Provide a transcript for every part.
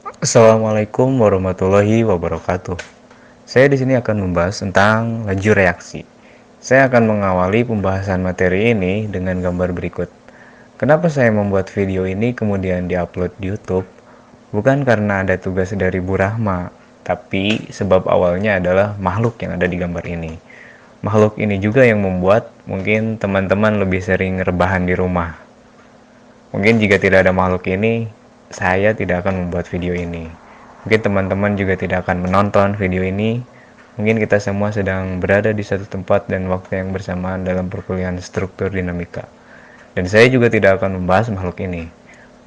Assalamualaikum warahmatullahi wabarakatuh. Saya di sini akan membahas tentang laju reaksi. Saya akan mengawali pembahasan materi ini dengan gambar berikut. Kenapa saya membuat video ini kemudian diupload di YouTube? Bukan karena ada tugas dari Bu Rahma, tapi sebab awalnya adalah makhluk yang ada di gambar ini. Makhluk ini juga yang membuat mungkin teman-teman lebih sering rebahan di rumah. Mungkin jika tidak ada makhluk ini, saya tidak akan membuat video ini. Mungkin teman-teman juga tidak akan menonton video ini. Mungkin kita semua sedang berada di satu tempat dan waktu yang bersamaan dalam perkuliahan struktur dinamika. Dan saya juga tidak akan membahas makhluk ini.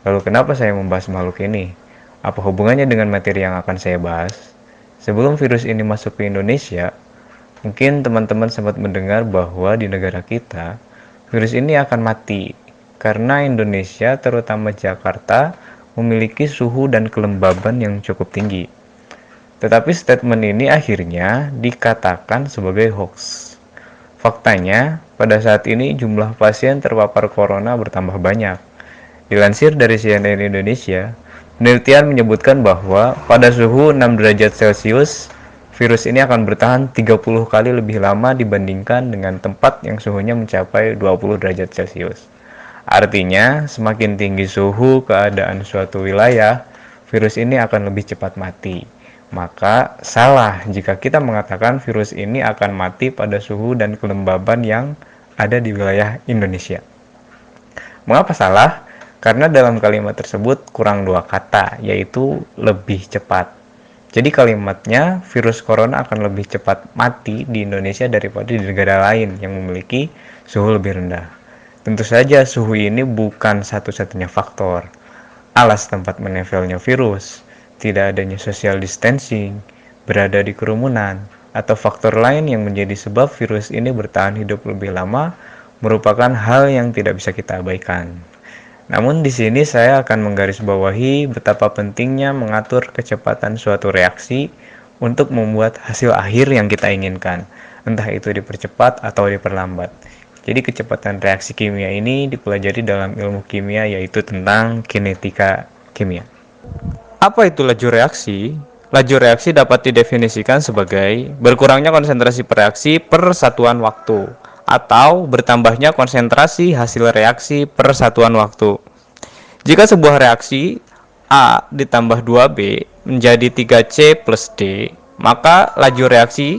Lalu kenapa saya membahas makhluk ini? Apa hubungannya dengan materi yang akan saya bahas? Sebelum virus ini masuk ke Indonesia, mungkin teman-teman sempat mendengar bahwa di negara kita, virus ini akan mati karena Indonesia, terutama Jakarta, memiliki suhu dan kelembaban yang cukup tinggi. Tetapi statement ini akhirnya dikatakan sebagai hoax. Faktanya, pada saat ini jumlah pasien terpapar corona bertambah banyak. Dilansir dari CNN Indonesia, penelitian menyebutkan bahwa pada suhu 6 derajat Celcius, virus ini akan bertahan 30 kali lebih lama dibandingkan dengan tempat yang suhunya mencapai 20 derajat Celcius. Artinya, semakin tinggi suhu keadaan suatu wilayah, virus ini akan lebih cepat mati. Maka, salah jika kita mengatakan virus ini akan mati pada suhu dan kelembaban yang ada di wilayah Indonesia. Mengapa salah? Karena dalam kalimat tersebut kurang dua kata, yaitu lebih cepat. Jadi kalimatnya, virus corona akan lebih cepat mati di Indonesia daripada di negara lain yang memiliki suhu lebih rendah. Tentu saja suhu ini bukan satu-satunya faktor. Alas tempat menempelnya virus, tidak adanya social distancing, berada di kerumunan, atau faktor lain yang menjadi sebab virus ini bertahan hidup lebih lama merupakan hal yang tidak bisa kita abaikan. Namun di sini saya akan menggarisbawahi betapa pentingnya mengatur kecepatan suatu reaksi untuk membuat hasil akhir yang kita inginkan, entah itu dipercepat atau diperlambat. Jadi kecepatan reaksi kimia ini dipelajari dalam ilmu kimia, yaitu tentang kinetika kimia. Apa itu laju reaksi? Laju reaksi dapat didefinisikan sebagai berkurangnya konsentrasi reaksi per satuan waktu atau bertambahnya konsentrasi hasil reaksi per satuan waktu. Jika sebuah reaksi A ditambah 2B menjadi 3C plus D, maka laju reaksi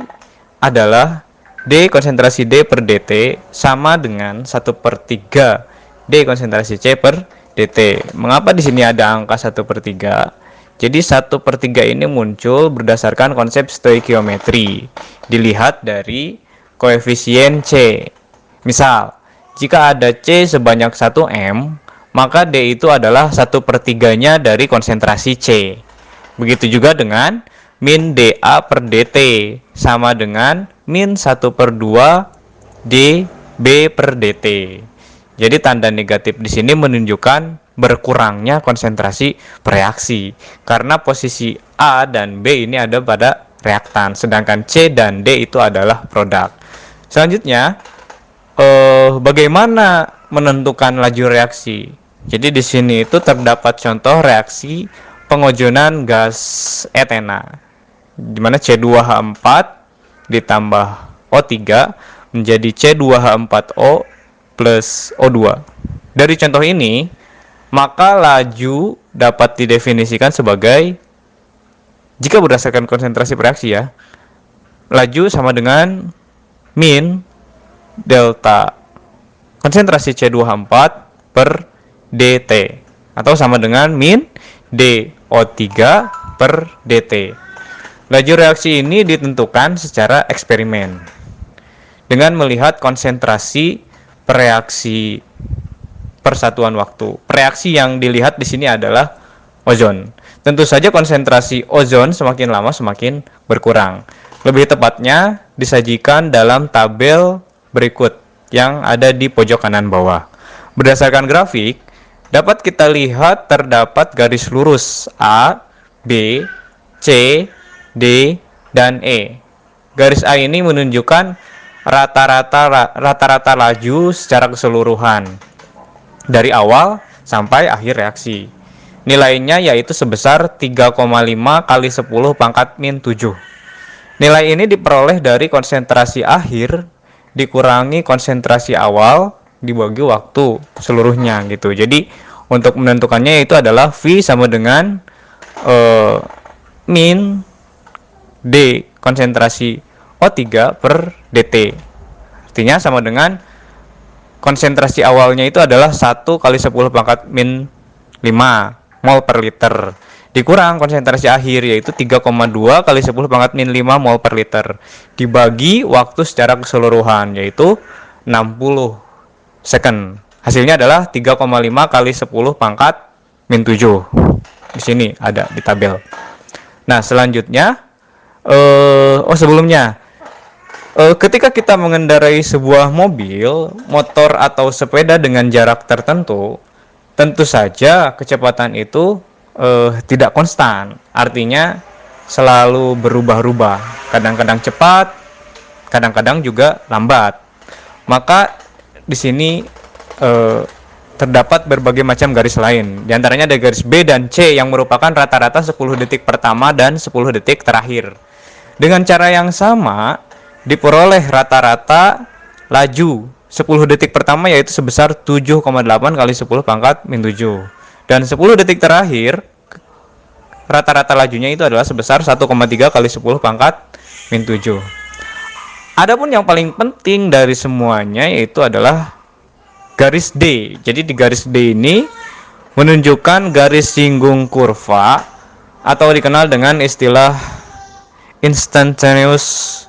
adalah D konsentrasi D per dt sama dengan 1/3 D konsentrasi C per dt. Mengapa di sini ada angka 1/3? Jadi 1/3 ini muncul berdasarkan konsep stoikiometri. Dilihat dari koefisien C. Misal, jika ada C sebanyak 1M, maka D itu adalah 1/3-nya dari konsentrasi C. Begitu juga dengan min dA per dt sama dengan min 1/2 dB per dt. Jadi tanda negatif di sini menunjukkan berkurangnya konsentrasi reaksi karena posisi A dan B ini ada pada reaktan, sedangkan C dan D itu adalah produk. Selanjutnya, bagaimana menentukan laju reaksi? Jadi di sini itu terdapat contoh reaksi pengojonan gas etena, di mana C2H4 ditambah O3 menjadi C2H4O plus O2. Dari contoh ini, maka laju dapat didefinisikan sebagai, jika berdasarkan konsentrasi reaksi ya, laju sama dengan min delta konsentrasi C2H4 per dt atau sama dengan min DO3 per dt. Laju reaksi ini ditentukan secara eksperimen dengan melihat konsentrasi reaksi persatuan waktu. Reaksi yang dilihat di sini adalah ozon. Tentu saja konsentrasi ozon semakin lama semakin berkurang. Lebih tepatnya disajikan dalam tabel berikut yang ada di pojok kanan bawah. Berdasarkan grafik, dapat kita lihat terdapat garis lurus A, B, C, D, dan E. Garis A ini menunjukkan rata-rata laju secara keseluruhan dari awal sampai akhir reaksi. Nilainya yaitu sebesar 3,5 kali 10 pangkat min 7. Nilai ini diperoleh dari konsentrasi akhir dikurangi konsentrasi awal dibagi waktu seluruhnya gitu. Jadi untuk menentukannya itu adalah V sama dengan min D konsentrasi O3 per DT. Artinya sama dengan konsentrasi awalnya itu adalah 1 kali 10 pangkat min 5 mol per liter dikurang konsentrasi akhir yaitu 3,2 kali 10 pangkat min 5 mol per liter dibagi waktu secara keseluruhan yaitu 60 second. Hasilnya adalah 3,5 kali 10 pangkat min 7. Di sini ada di tabel. Nah, selanjutnya sebelumnya ketika kita mengendarai sebuah mobil, motor atau sepeda dengan jarak tertentu, tentu saja kecepatan itu tidak konstan. Artinya selalu berubah-ubah. Kadang-kadang cepat, kadang-kadang juga lambat. Maka di sini terdapat berbagai macam garis lain. Di antaranya ada garis B dan C yang merupakan rata-rata 10 detik pertama dan 10 detik terakhir. Dengan cara yang sama, diperoleh rata-rata laju 10 detik pertama yaitu sebesar 7,8 kali 10 pangkat min 7. Dan 10 detik terakhir, rata-rata lajunya itu adalah sebesar 1,3 kali 10 pangkat min 7. Adapun yang paling penting dari semuanya yaitu adalah garis D. Jadi di garis D ini menunjukkan garis singgung kurva atau dikenal dengan istilah instantaneous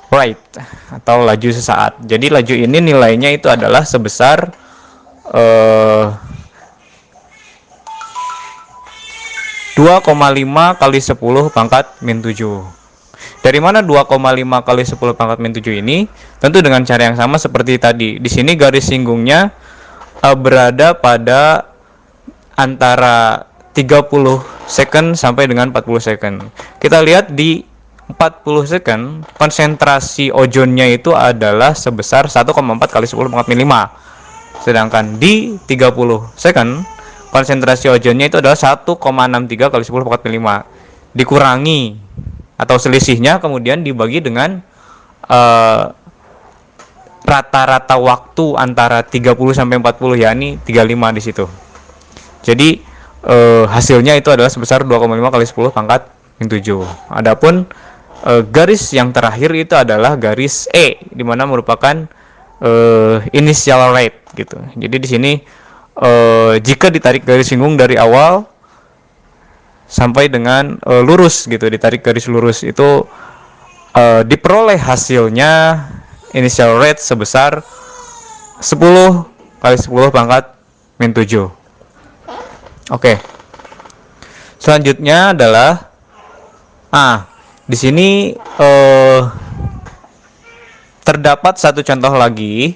rate atau laju sesaat. Jadi laju ini nilainya itu adalah sebesar 2,5 kali 10 pangkat min 7. Dari mana 2,5 kali 10 pangkat min 7 ini? Tentu dengan cara yang sama seperti tadi. Di sini garis singgungnya berada pada antara 30 second sampai dengan 40 second. Kita lihat di 40 second, konsentrasi ozonnya itu adalah sebesar 1,4 kali 10 pangkat min 5. Sedangkan di 30 second, konsentrasi ozonnya itu adalah 1,63 kali 10 pangkat min 5. Dikurangi atau selisihnya kemudian dibagi dengan rata-rata waktu antara 30 sampai 40, yakni 35 di situ. Jadi hasilnya itu adalah sebesar 2,5 kali 10 pangkat min 7. Adapun garis yang terakhir itu adalah garis E, di mana merupakan initial rate gitu. Jadi di sini jika ditarik garis singgung dari awal sampai dengan lurus gitu, ditarik garis lurus itu diperoleh hasilnya initial rate sebesar 10 kali 10 pangkat min 7. Oke. Selanjutnya adalah di sini terdapat satu contoh lagi,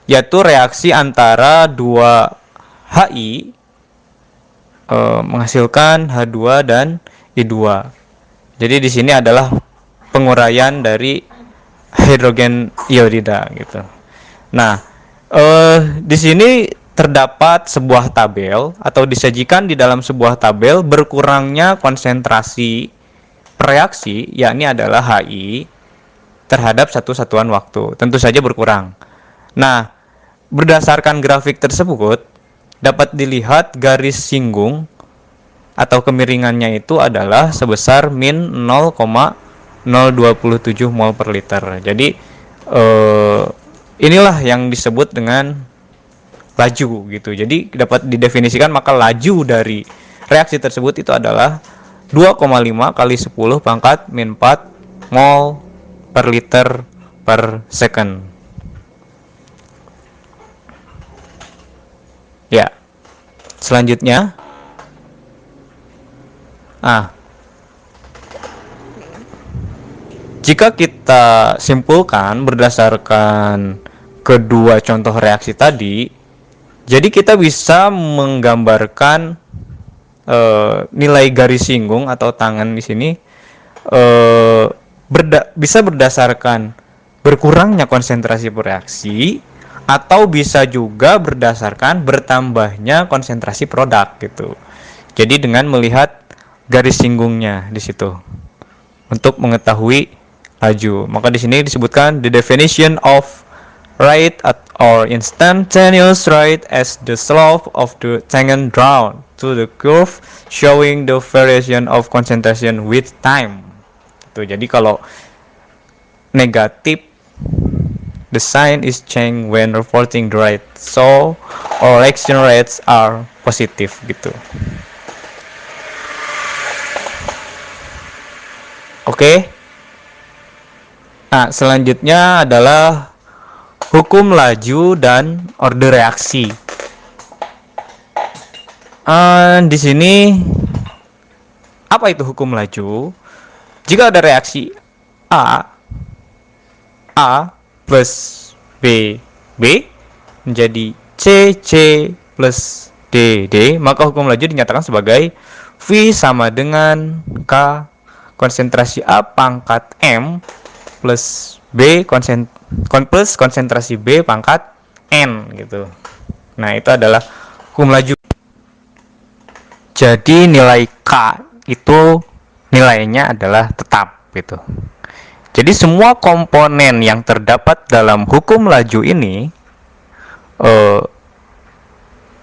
yaitu reaksi antara dua HI menghasilkan H2 dan I2. Jadi di sini adalah penguraian dari hidrogen iodida gitu. Nah, di sini terdapat sebuah tabel atau disajikan di dalam sebuah tabel berkurangnya konsentrasi reaksi, yakni adalah HI terhadap satu satuan waktu. Tentu saja berkurang. Nah, berdasarkan grafik tersebut dapat dilihat garis singgung atau kemiringannya itu adalah sebesar min 0,027 mol per liter. Jadi inilah yang disebut dengan laju gitu. Jadi dapat didefinisikan maka laju dari reaksi tersebut itu adalah 2,5 kali 10 pangkat min 4 mol per liter per second. Ya. Selanjutnya jika kita simpulkan berdasarkan kedua contoh reaksi tadi, jadi kita bisa menggambarkan nilai garis singgung atau tangan di sini bisa berdasarkan berkurangnya konsentrasi reaksi atau bisa juga berdasarkan bertambahnya konsentrasi produk gitu. Jadi dengan melihat garis singgungnya di situ untuk mengetahui laju. Maka di sini disebutkan the definition of rate at or instantaneous rate as the slope of the tangent drawn to the curve showing the variation of concentration with time. Tuh, jadi kalau negatif, the sign is changed when reporting the rate. So all reaction rates are positive gitu. Oke. Nah, selanjutnya adalah hukum laju dan order reaksi. Di sini apa itu hukum laju? Jika ada reaksi A plus B menjadi C plus D, maka hukum laju dinyatakan sebagai V sama dengan K konsentrasi A pangkat M plus B plus konsentrasi B pangkat N gitu. Nah, itu adalah hukum laju. Jadi nilai K itu nilainya adalah tetap gitu. Jadi semua komponen yang terdapat dalam hukum laju ini,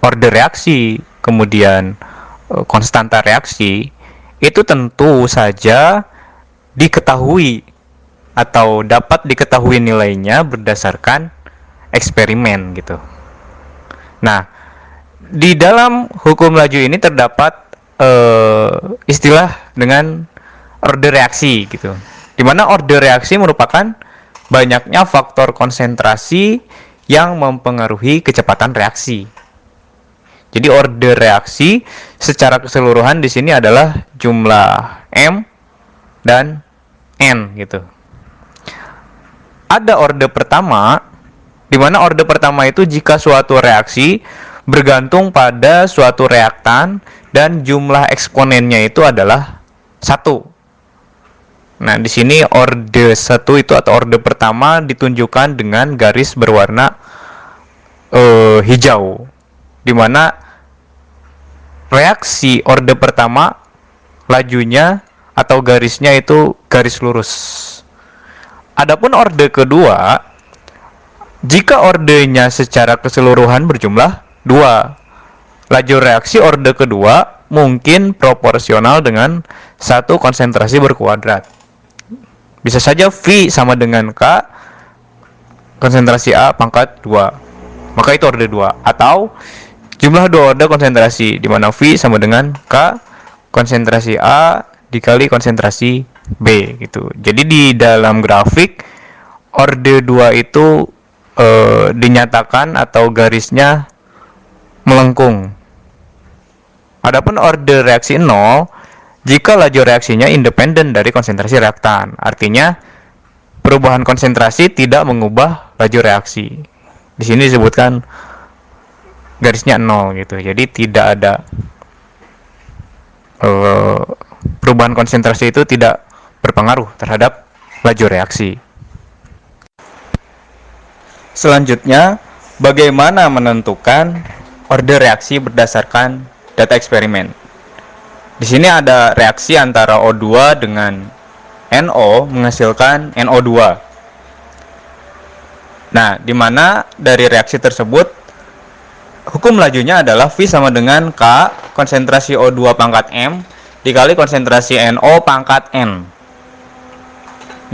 order reaksi, kemudian konstanta reaksi, itu tentu saja diketahui atau dapat diketahui nilainya berdasarkan eksperimen gitu. Nah, di dalam hukum laju ini terdapat istilah dengan order reaksi gitu. Di mana order reaksi merupakan banyaknya faktor konsentrasi yang mempengaruhi kecepatan reaksi. Jadi order reaksi secara keseluruhan di sini adalah jumlah M dan N gitu. Ada order pertama, di mana order pertama itu jika suatu reaksi bergantung pada suatu reaktan dan jumlah eksponennya itu adalah 1. Nah, di sini order 1 itu atau order pertama ditunjukkan dengan garis berwarna hijau, di mana reaksi order pertama lajunya atau garisnya itu garis lurus. Adapun order kedua, jika ordernya secara keseluruhan berjumlah 2, laju reaksi order kedua mungkin proporsional dengan satu konsentrasi berkuadrat. Bisa saja V sama dengan K konsentrasi A pangkat 2. Maka itu order 2. Atau jumlah 2 order konsentrasi, di mana V sama dengan K konsentrasi A dikali konsentrasi B gitu. Jadi di dalam grafik order 2 itu dinyatakan atau garisnya melengkung. Adapun order reaksi 0 jika laju reaksinya independen dari konsentrasi reaktan. Artinya perubahan konsentrasi tidak mengubah laju reaksi. Di sini disebutkan garisnya 0 gitu. Jadi tidak ada perubahan konsentrasi itu tidak berpengaruh terhadap laju reaksi. Selanjutnya, bagaimana menentukan order reaksi berdasarkan data eksperimen? Di sini ada reaksi antara O2 dengan NO menghasilkan NO2. Nah, di mana dari reaksi tersebut hukum lajunya adalah V sama dengan K konsentrasi O2 pangkat M dikali konsentrasi NO pangkat N.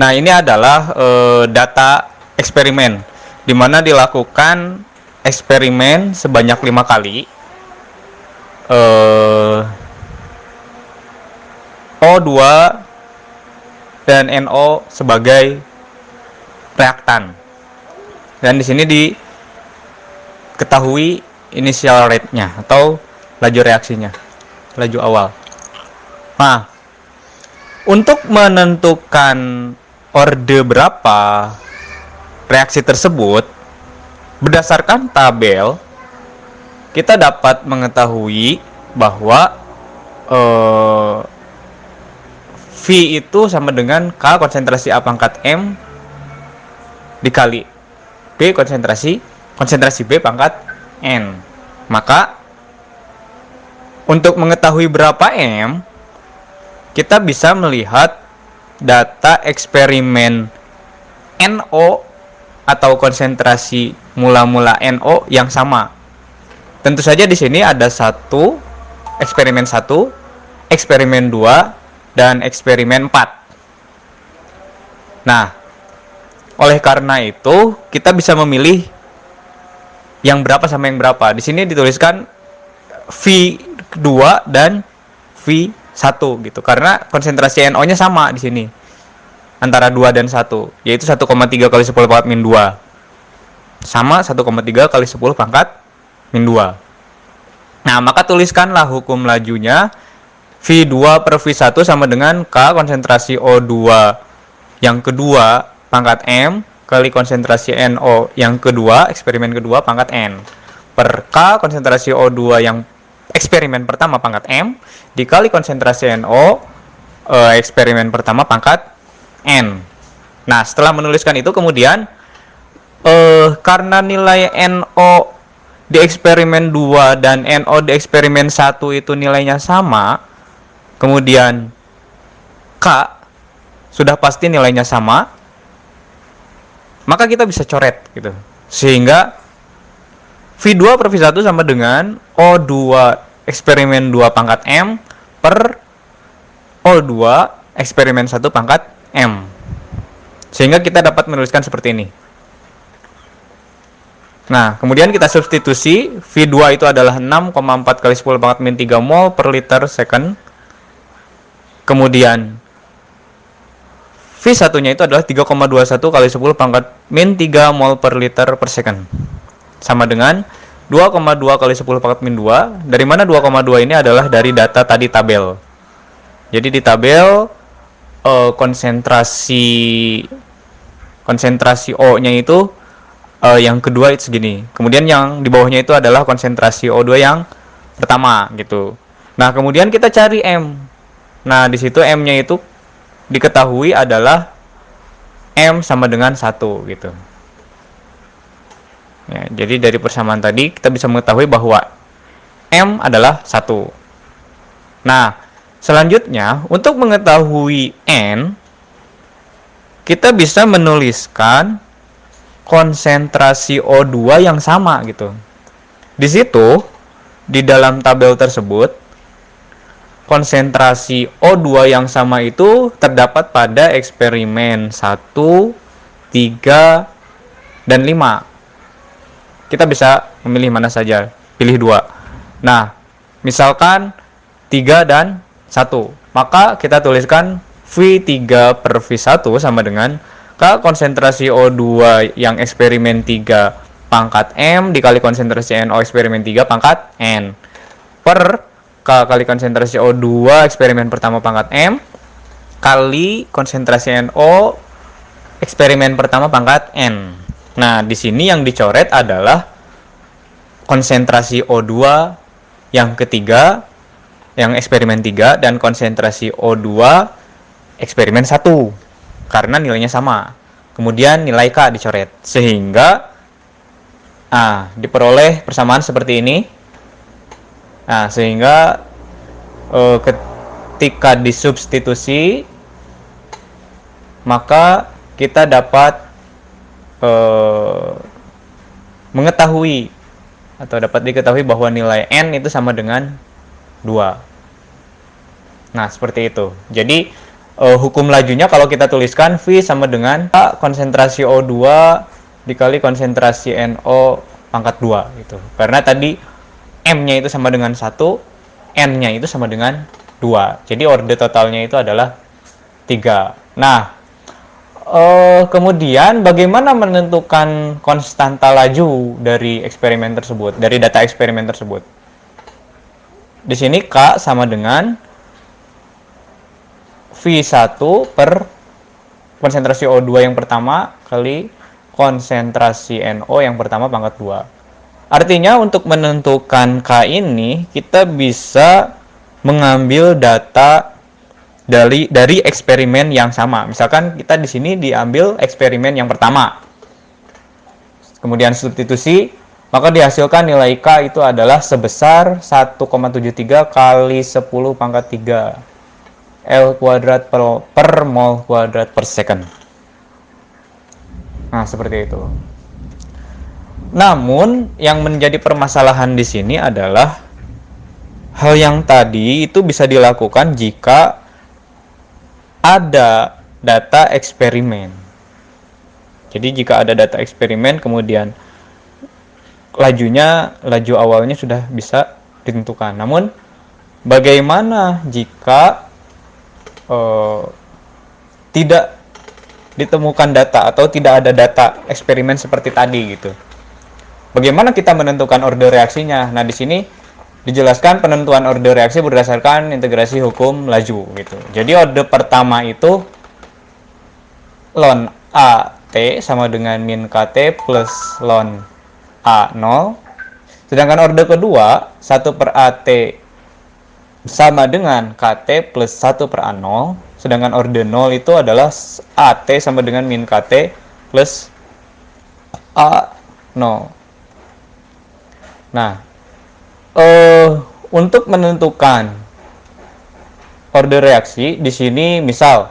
Nah, ini adalah data eksperimen di mana dilakukan eksperimen sebanyak 5 kali. O2 dan NO sebagai reaktan. Dan di sini diketahui initial rate-nya atau laju reaksinya, laju awal. Nah, untuk menentukan order berapa reaksi tersebut, berdasarkan tabel kita dapat mengetahui bahwa V itu sama dengan K konsentrasi A pangkat M dikali B konsentrasi B pangkat N. Maka Untuk mengetahui berapa M, kita bisa melihat data eksperimen NO atau konsentrasi mula-mula NO yang sama. Tentu saja di sini ada eksperimen 1, eksperimen 2, dan eksperimen 4. Nah, oleh karena itu kita bisa memilih yang berapa sama yang berapa. Di sini dituliskan V2 dan V1 gitu. Karena konsentrasi NO-nya sama di sini. Antara 2 dan 1, yaitu 1,3 kali 10 pangkat min 2. Sama 1,3 kali 10 pangkat min 2. Nah, maka tuliskanlah hukum lajunya V2 per V1 sama dengan K konsentrasi O2 yang kedua pangkat M kali konsentrasi NO yang kedua, eksperimen kedua pangkat N, per K konsentrasi O2 yang eksperimen pertama pangkat M dikali konsentrasi NO eksperimen pertama pangkat N. Nah, setelah menuliskan itu kemudian karena nilai NO di eksperimen 2 dan NO di eksperimen 1 itu nilainya sama, kemudian K sudah pasti nilainya sama, maka kita bisa coret gitu. Sehingga V2 per V1 sama dengan O2 eksperimen 2 pangkat M per O2 eksperimen 1 pangkat M. Sehingga kita dapat menuliskan seperti ini. Nah, kemudian kita substitusi, V2 itu adalah 6,4 kali 10 pangkat min 3 mol per liter second. Kemudian V1-nya itu adalah 3,21 kali 10 pangkat min 3 mol per liter per second. Sama dengan 2,2 kali 10 pangkat min 2. Dari mana 2,2 ini adalah dari data tadi tabel. Jadi di tabel konsentrasi O-nya itu yang kedua itu segini. Kemudian yang di bawahnya itu adalah konsentrasi O2 yang pertama gitu. Nah, kemudian kita cari M. Nah, di situ M-nya itu diketahui adalah M sama dengan 1 gitu. Ya, jadi dari persamaan tadi kita bisa mengetahui bahwa M adalah 1. Nah, selanjutnya untuk mengetahui N, kita bisa menuliskan konsentrasi O2 yang sama gitu. Di situ di dalam tabel tersebut konsentrasi O2 yang sama itu terdapat pada eksperimen 1, 3, dan 5. Kita bisa memilih mana saja, pilih 2. Nah, misalkan 3 dan 1, maka kita tuliskan V3 per V1 sama dengan K konsentrasi O2 yang eksperimen 3 pangkat M dikali konsentrasi NO eksperimen 3 pangkat N per K kali konsentrasi O2 eksperimen pertama pangkat M kali konsentrasi NO eksperimen pertama pangkat N. Nah, di sini yang dicoret adalah konsentrasi O2 yang ketiga, yang eksperimen 3, dan konsentrasi O2 eksperimen 1. Karena nilainya sama. Kemudian nilai K dicoret. Sehingga diperoleh persamaan seperti ini. Nah, sehingga ketika disubstitusi, maka kita dapat mengetahui atau dapat diketahui bahwa nilai N itu sama dengan 2. Nah, seperti itu. Jadi hukum lajunya kalau kita tuliskan V sama dengan konsentrasi O2 dikali konsentrasi NO pangkat 2 gitu. Karena tadi M-nya itu sama dengan 1, N-nya itu sama dengan 2. Jadi orde totalnya itu adalah 3. Nah, kemudian bagaimana menentukan konstanta laju dari eksperimen tersebut, dari data eksperimen tersebut? Di sini K sama dengan V1 per konsentrasi O2 yang pertama kali konsentrasi NO yang pertama pangkat 2. Artinya untuk menentukan K ini kita bisa mengambil data dari eksperimen yang sama. Misalkan kita di sini diambil eksperimen yang pertama. Kemudian substitusi Maka dihasilkan nilai K itu adalah sebesar 1,73 kali 10 pangkat 3 L kuadrat per mol kuadrat per second. Nah, seperti itu. Namun, yang menjadi permasalahan di sini adalah hal yang tadi itu bisa dilakukan jika ada data eksperimen. Jadi jika ada data eksperimen, kemudian laju awalnya sudah bisa ditentukan. Namun, bagaimana jika tidak ditemukan data atau tidak ada data eksperimen seperti tadi gitu? Bagaimana kita menentukan order reaksinya? Nah, di sini dijelaskan penentuan order reaksi berdasarkan integrasi hukum laju gitu. Jadi order pertama itu ln AT sama dengan min KT plus ln A0. Sedangkan order kedua 1 per AT sama dengan KT plus 1 per A0. Sedangkan order 0 itu adalah AT sama dengan min KT plus A0. Nah, untuk menentukan order reaksi di sini misal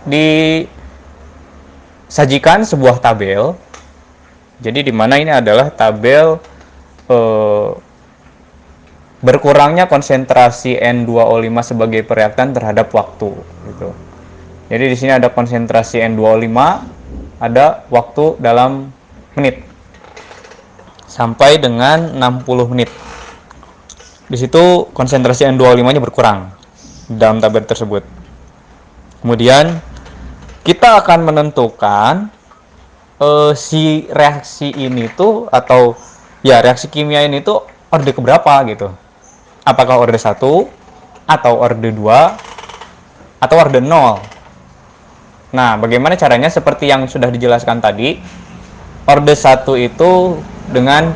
disajikan sebuah tabel. Jadi di mana ini adalah tabel berkurangnya konsentrasi N2O5 sebagai pereaktan terhadap waktu gitu. Jadi di sini ada konsentrasi N2O5, ada waktu dalam menit sampai dengan 60 menit. Di situ konsentrasi N2O5-nya berkurang dalam tabel tersebut. Kemudian kita akan menentukan si reaksi ini tuh atau ya reaksi kimia ini tuh orde keberapa gitu. Apakah orde 1 atau orde 2 atau orde 0. Nah, bagaimana caranya? Seperti yang sudah dijelaskan tadi, orde 1 itu dengan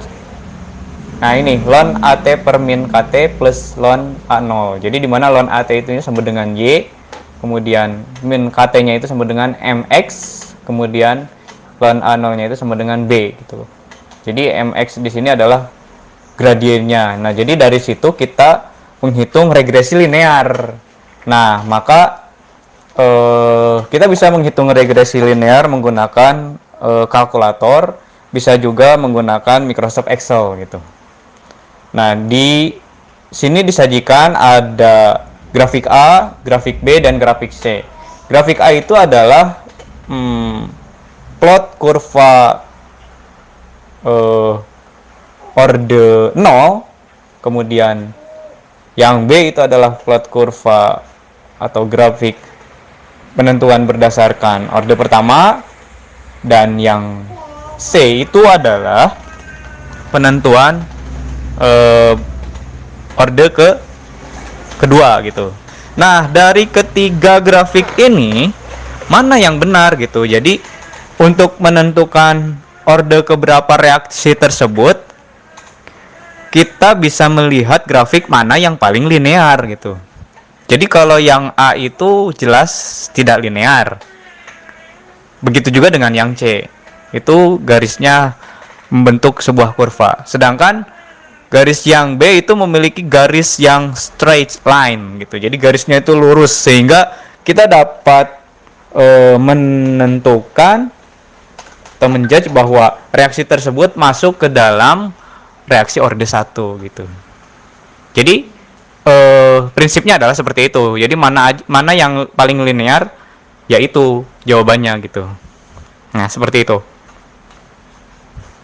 ini ln AT per min KT plus ln A0. Jadi di mana ln AT itu sama dengan Y, kemudian min KT-nya itu sama dengan MX, kemudian ln A0-nya itu sama dengan B gitu. Jadi MX di sini adalah gradiennya. Nah, jadi dari situ kita menghitung regresi linear. Nah, maka kita bisa menghitung regresi linear menggunakan kalkulator, bisa juga menggunakan Microsoft Excel gitu. Nah, di sini disajikan ada grafik A, grafik B, dan grafik C. Grafik A itu adalah plot kurva orde 0, kemudian yang B itu adalah plot kurva atau grafik penentuan berdasarkan orde pertama, dan yang C itu adalah penentuan orde kedua gitu. Nah, dari ketiga grafik ini mana yang benar gitu? Jadi untuk menentukan orde keberapa reaksi tersebut, kita bisa melihat grafik mana yang paling linear gitu. Jadi kalau yang A itu jelas tidak linear. Begitu juga dengan yang C. Itu garisnya membentuk sebuah kurva. Sedangkan garis yang B itu memiliki garis yang straight line gitu. Jadi garisnya itu lurus sehingga kita dapat menentukan atau menjudge bahwa reaksi tersebut masuk ke dalam reaksi orde 1 gitu. Jadi prinsipnya adalah seperti itu. Jadi mana yang paling linear, yaitu jawabannya gitu. Nah, seperti itu.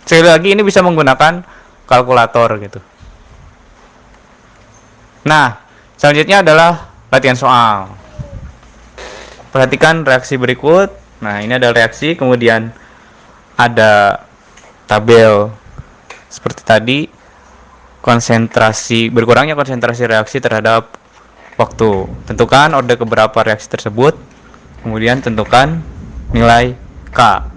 Sekali lagi ini bisa menggunakan kalkulator gitu. Nah, selanjutnya adalah latihan soal. Perhatikan reaksi berikut. Nah, ini ada reaksi, kemudian ada tabel seperti tadi, berkurangnya konsentrasi reaksi terhadap waktu. Tentukan orde keberapa reaksi tersebut, kemudian tentukan nilai K.